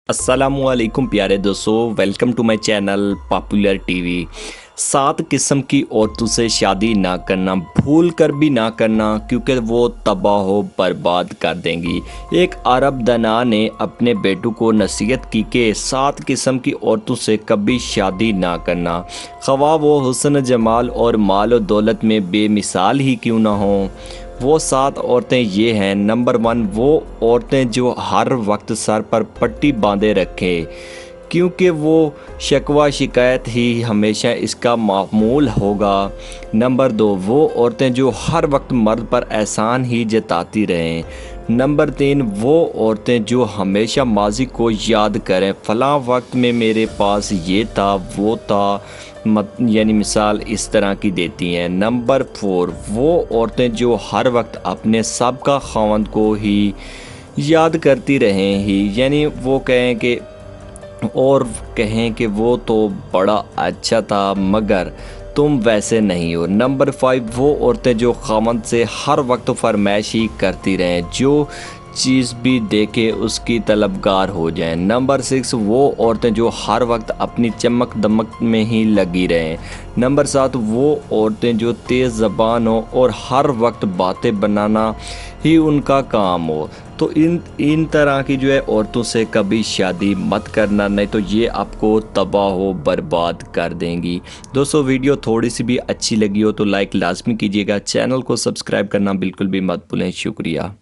अस्सलामुअलैकुम प्यारे दोस्तों, welcome to my channel popular TV. 7 किस्म की औरतों से शादी ना करना, भूल कर भी ना करना, क्योंकि वो तबाह बर्बाद कर देंगी। एक अरब दना ने अपने बेटों को नसीहत की कि 7 किस्म की औरतों से कभी शादी ना करना, ख्वाह वो हुस्न जमाल और माल और दौलत में बेमिसाल ही क्यों ना हों। वो 7 औरतें ये हैं। नंबर 1, वो औरतें जो हर वक्त सर पर पट्टी बांधे रखें, क्योंकि वो शिकवा शिकायत ही हमेशा इसका मामूल होगा। नंबर 2, वो औरतें जो हर वक्त मर्द पर एहसान ही जताती रहें। नंबर 3, वो औरतें जो हमेशा माजी को याद करें, फ़लाँ वक्त में मेरे पास ये था वो था, यानी मिसाल इस तरह की देती हैं। नंबर 4, वो औरतें जो हर वक्त अपने सबका ख़ावंद को ही याद करती रहें ही, यानी वो कहें कि वो तो बड़ा अच्छा था मगर तुम वैसे नहीं हो। नंबर 5, वो औरतें जो ख़ावंद से हर वक्त फरमाइश ही करती रहें, जो चीज़ भी देखे उसकी तलबगार हो जाएं। नंबर 6, वो औरतें जो हर वक्त अपनी चमक दमक में ही लगी रहें। नंबर 7, वो औरतें जो तेज़ ज़बान हो और हर वक्त बातें बनाना ही उनका काम हो। तो इन तरह की जो है औरतों से कभी शादी मत करना, नहीं तो ये आपको तबाह बर्बाद कर देंगी। दोस्तों, वीडियो थोड़ी सी भी अच्छी लगी हो तो लाइक लाजमी कीजिएगा, चैनल को सब्सक्राइब करना बिल्कुल भी मत भूलें। शुक्रिया।